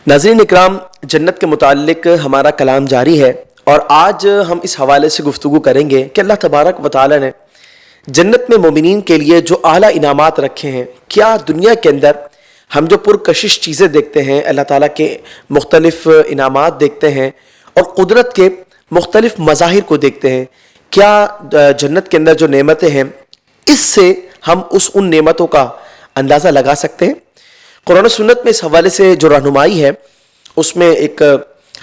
ناظرین اکرام، جنت کے متعلق ہمارا کلام جاری ہے اور آج ہم اس حوالے سے گفتگو کریں گے کہ اللہ تبارک و تعالی نے جنت میں مومنین کے لیے جو اعلیٰ انعامات رکھے ہیں، کیا دنیا کے اندر ہم جو پرکشش چیزیں دیکھتے ہیں، اللہ تعالیٰ کے مختلف انعامات دیکھتے ہیں اور قدرت کے مختلف مظاہر کو دیکھتے ہیں، کیا جنت کے اندر جو نعمتیں ہیں اس سے ہم ان نعمتوں کا اندازہ لگا سکتے ہیں؟ قرآن و سنت میں اس حوالے سے جو رہنمائی ہے اس میں ایک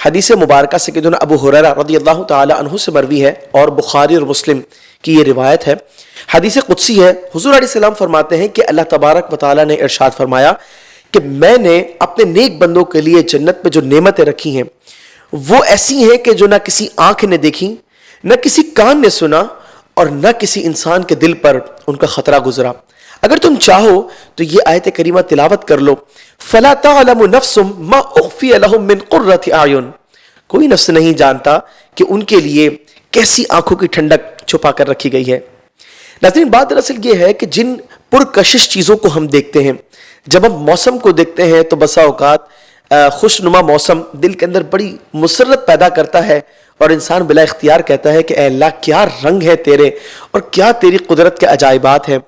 حدیث مبارکہ سیدنا ابو ہریرہ رضی اللہ تعالی عنہ سے مروی ہے اور بخاری اور مسلم کی یہ روایت ہے۔ حدیث قدسی ہے۔ حضور علیہ السلام فرماتے ہیں کہ اللہ تبارک و تعالی نے ارشاد فرمایا کہ میں نے اپنے نیک بندوں کے لیے جنت میں جو نعمتیں رکھی ہیں وہ ایسی ہیں کہ جو نہ کسی آنکھ نے دیکھی، نہ کسی کان نے سنا اور نہ کسی انسان کے دل پر ان کا خطرہ گزرا۔ اگر تم چاہو تو یہ آیت کریمہ تلاوت کر لو، فَلَا تَعْلَمُ نَفْسٌ مَا أُخْفِيَ لَهُم مِّن قُرَّةِ أَعْيُن، کوئی نفس نہیں جانتا کہ ان کے لیے کیسی آنکھوں کی ٹھنڈک چھپا کر رکھی گئی ہے۔ ناظرین، بات دراصل یہ ہے کہ جن پرکشش چیزوں کو ہم دیکھتے ہیں، جب ہم موسم کو دیکھتے ہیں تو بسا اوقات خوشنما موسم دل کے اندر بڑی مسرت پیدا کرتا ہے اور انسان بلا اختیار کہتا ہے کہ اے اللہ کیا رنگ ہے تیرے اور کیا تیری قدرت کے عجائبات ہیں۔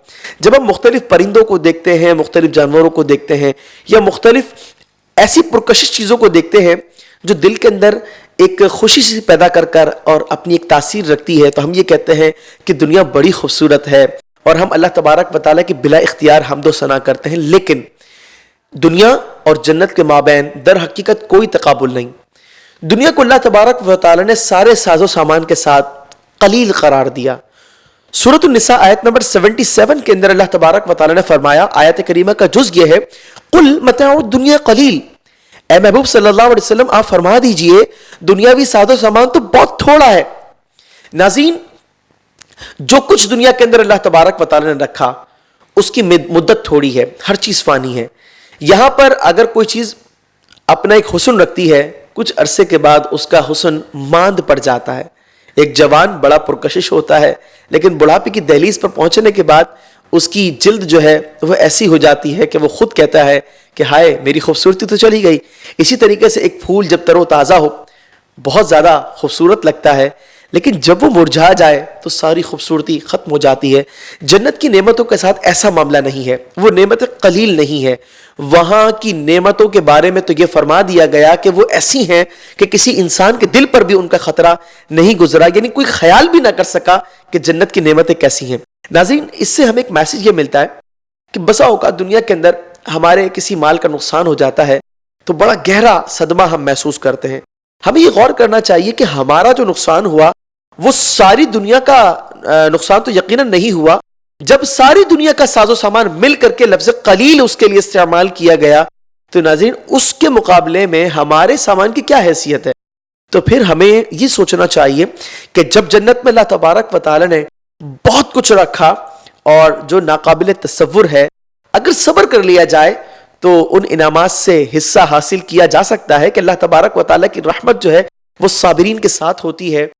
جب ہم مختلف پرندوں کو دیکھتے ہیں، مختلف جانوروں کو دیکھتے ہیں یا مختلف ایسی پرکشش چیزوں کو دیکھتے ہیں جو دل کے اندر ایک خوشی سے پیدا کر اور اپنی ایک تاثیر رکھتی ہے، تو ہم یہ کہتے ہیں کہ دنیا بڑی خوبصورت ہے اور ہم اللہ تبارک و تعالیٰ کی بلا اختیار حمد و ثنا کرتے ہیں۔ لیکن دنیا اور جنت کے مابین در حقیقت کوئی تقابل نہیں۔ دنیا کو اللہ تبارک و تعالیٰ نے سارے ساز و سامان کے ساتھ قلیل قرار دیا۔ سورۃ النساء آیت نمبر 77 کے اندر اللہ تبارک و تعالیٰ نے فرمایا، آیت کریمہ کا جز یہ ہے، قُلْ مَتَاعُ الدُّنْيَا قَلِيلٌ، اے محبوب صلی اللہ علیہ وسلم آپ فرما دیجئے دنیاوی ساز و سامان تو بہت تھوڑا ہے۔ ناظرین، جو کچھ دنیا کے اندر اللہ تبارک و تعالیٰ نے رکھا اس کی مدت تھوڑی ہے، ہر چیز فانی ہے۔ یہاں پر اگر کوئی چیز اپنا ایک حسن رکھتی ہے، کچھ عرصے کے بعد اس کا حسن ماند پڑ جاتا ہے۔ ایک جوان بڑا پرکشش ہوتا ہے لیکن بڑھاپے کی دہلیز پر پہنچنے کے بعد اس کی جلد جو ہے وہ ایسی ہو جاتی ہے کہ وہ خود کہتا ہے کہ ہائے میری خوبصورتی تو چلی گئی۔ اسی طریقے سے ایک پھول جب تر و تازہ ہو بہت زیادہ خوبصورت لگتا ہے، لیکن جب وہ مرجھا جائے تو ساری خوبصورتی ختم ہو جاتی ہے۔ جنت کی نعمتوں کے ساتھ ایسا معاملہ نہیں ہے، وہ نعمتیں قلیل نہیں ہے۔ وہاں کی نعمتوں کے بارے میں تو یہ فرما دیا گیا کہ وہ ایسی ہیں کہ کسی انسان کے دل پر بھی ان کا خطرہ نہیں گزرا، یعنی کوئی خیال بھی نہ کر سکا کہ جنت کی نعمتیں کیسی ہیں۔ ناظرین، اس سے ہمیں ایک میسج یہ ملتا ہے کہ بسا اوقات دنیا کے اندر ہمارے کسی مال کا نقصان ہو جاتا ہے تو بڑا گہرا صدمہ ہم محسوس کرتے ہیں۔ ہمیں یہ غور کرنا چاہیے کہ ہمارا جو نقصان ہوا وہ ساری دنیا کا نقصان تو یقیناً نہیں ہوا۔ جب ساری دنیا کا ساز و سامان مل کر کے لفظ قلیل اس کے لیے استعمال کیا گیا تو ناظرین اس کے مقابلے میں ہمارے سامان کی کیا حیثیت ہے؟ تو پھر ہمیں یہ سوچنا چاہیے کہ جب جنت میں اللہ تبارک و تعالی نے بہت کچھ رکھا اور جو ناقابل تصور ہے، اگر صبر کر لیا جائے تو ان انعامات سے حصہ حاصل کیا جا سکتا ہے کہ اللہ تبارک و تعالی کی رحمت جو ہے وہ صابرین کے ساتھ ہوتی ہے۔